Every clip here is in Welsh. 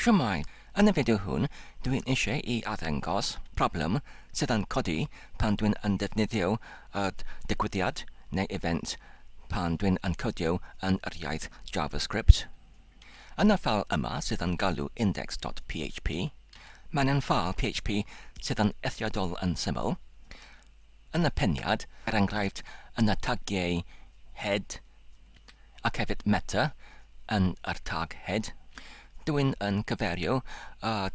Shwmae, yn y fideo hwn, dwi'n eisiau I arddangos problem sydd yn codi pan dwi'n yn defnyddio y digwyddiad neu event pan dwi'n yn codio yn yr iaith Javascript. Yn y ffeil yma sydd yn galw index.php, mae'n ffeil PHP sydd yn eithriadol yn syml. Yn y peniad, enghraifft yn y tagiau head ac hefyd meta yn yr tag head, dwi'n yn cyferio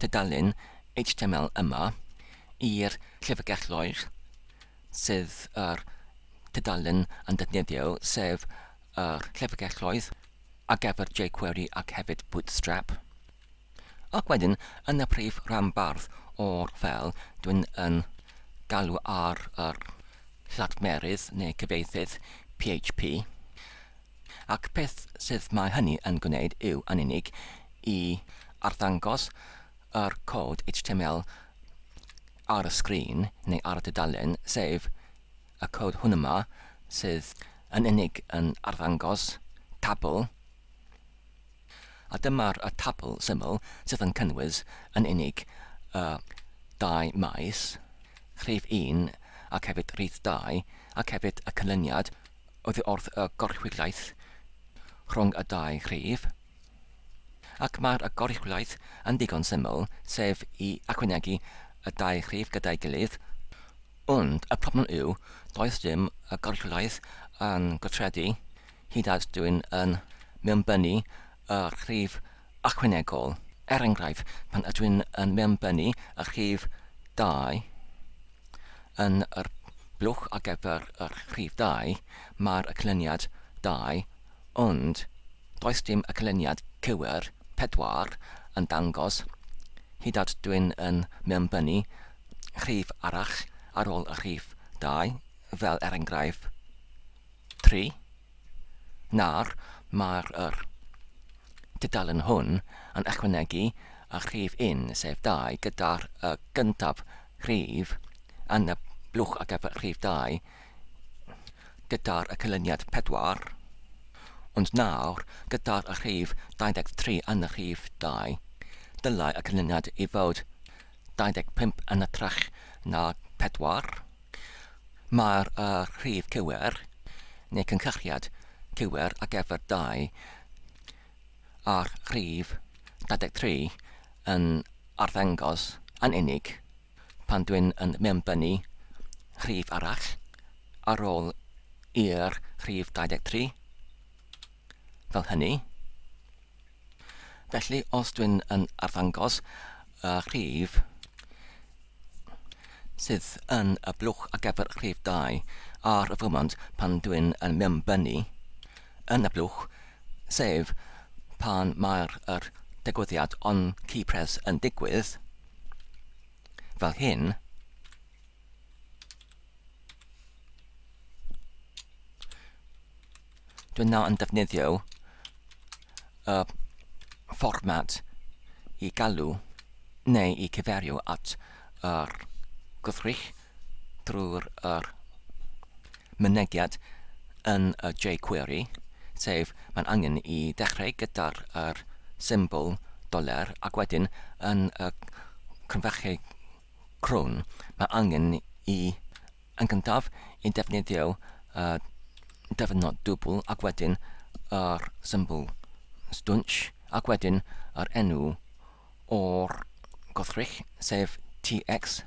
tudalen HTML yma i'r llyfrgelloedd sydd yr tudalen yn defnyddio, sef yr llyfrgelloedd ar gyfer jQuery ac hefyd Bootstrap. Ac wedyn, yn y prif rhanbarth o'r ffeil, dwi'n yn galw ar yr lladmerydd neu cyfieithydd PHP. Ac peth sydd mae hynny yn gwneud yw yn unig I arddangos yr cod HTML ar y sgrin neu ar y tudalen, sef y cod hwn yma sydd yn unig yn arddangos tabl. A dyma'r tabl syml sydd yn cynnwys yn unig dau maes, rhif 1 ac hefyd rhif 2, ac hefyd y canlyniad oddi wrth y goruchwyddiaeth rhwng y dau rhif. Ac mae'r goruchwyddiaeth yn digon syml, sef I ychwanegu y dau rhif gyda'i gilydd, ond y problem yw, does dim y goruchwyddiaeth yn gweithredu hyd at dwi'n yn mewnbynnu y rhif ychwanegol. Enghraifft, pan ydw i'n mewnbynnu y rhif 2 yn yr blwch ar gyfer y rhif 2, mae'r canlyniad 2, ond does dim y canlyniad cywir 4 yn dangos hyd at dwi'n yn mewnbynnu rhif arall ar ôl y rhif 2, fel enghraifft 3. Nawr, mae'r tudalen hwn yn ychwanegu y rhif 1 sef 2 gyda'r gyntaf rhif yn y blwch ar gyfer rhif 2 gyda'r canlyniad 4. Ond nawr, gyda'r rhif 23 yn y rhif 2, dylai y canlyniad I fod 25 yn hytrach na 4. Mae'r rhif cywir, neu cynhyrchiad cywir ar gyfer 2 a'r rhif 23 yn arddangos yn unig pan dwi'n yn mewnbynnu rhif arall ar ôl i'r rhif 23. Fel hynny. Felly, os dwi'n yn arddangos y rhif sydd yn y blwch ar gyfer rhif 2 ar y foment pan dwi'n yn mewnbynnu yn y blwch, sef pan mae'r digwyddiad onkeypress yn digwydd, fel hyn, dwi'n nawr yn defnyddio y fformat I galw neu I cyferio at yr gwrthrych drwy'r mynegiad yn y jQuery, sef mae'n angen I dechrau gyda'r symbol $, ac wedyn yn y crynfachau crwn, mae angen yn gyntaf I defnyddio dyfnod dwbl ac wedyn yr symbol stwnch ac wedyn yr enw o'r gwrthrych sef tx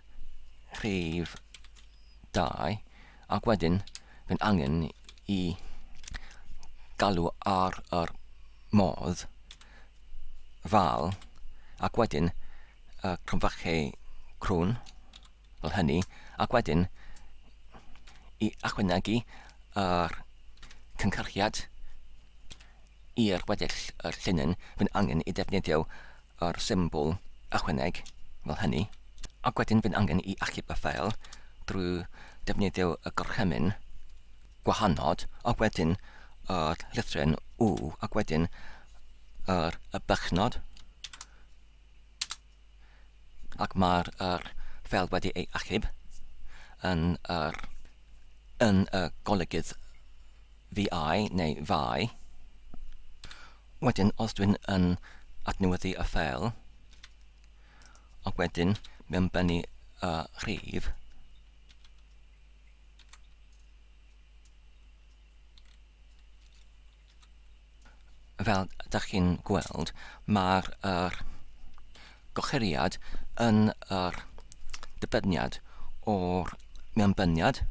rhif 2 ac wedyn fy'n angen I galw ar yr modd fal ac wedyn y crynfachau crwn fel hynny ac wedyn I ychwanegu yr cynhyrchiad i'r weddill yr llinyn, fy'n angen I defnyddio yr symbol ychwaneg fel hynny, ac wedyn fy'n angen I achub y ffeil drwy defnyddio y gorchymyn gwahanod, ac wedyn yr lythren W, ac wedyn y bychnod, ac mae'r ffeil wedi ei achub yn y golygydd VI neu FI. Wedyn, os dwi'n yn adnewyddu y ffeil, ac wedyn mewnbynnu y rhif. Fel ydych chi'n gweld, mae'r gochiriad yn yr dyfyniad o'r mewnbyniad,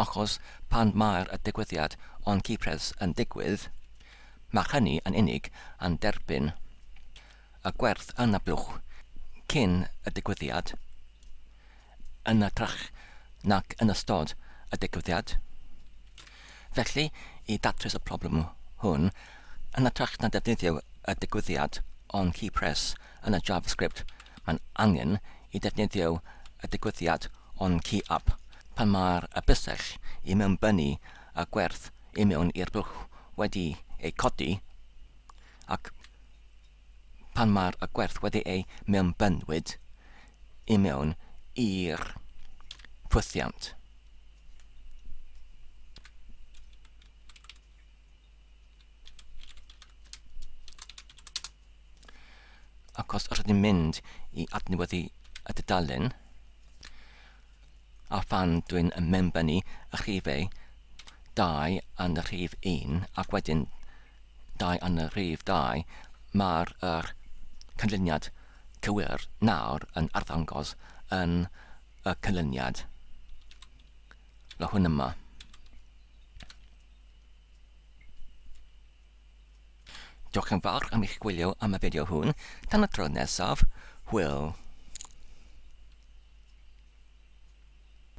achos pan mae'r digwyddiad onkeypress yn digwydd, mae hynny yn unig yn derbyn y gwerth yn y blwch cyn y digwyddiad yn hytrach nac yn ystod y digwyddiad. Felly, i datrys y problem hwn, yn hytrach na defnyddio y digwyddiad onkeypress yn y Javascript, mae'n angen i defnyddio y digwyddiad onkeyup pan mae'r bysell i mewnbynnu y gwerth i mewn i'r blwch wedi ei codi, ac pan mae'r gwerth wedi ei mewnbynwyd i mewn i'r ffwythiant. Ac os ydym ni'n mynd i adnewyddu y dudalen, a phan dwi'n mewnbynnu y rhifau 2 yn y rhif 1 ac wedyn 2 yn y rhif 2, mae'r canlyniad cywir nawr yn arddangos yn y canlyniad. La hwn yma. Diolch yn fawr am eich gwylio am y fideo hwn. Tan y tro nesaf, hwyl.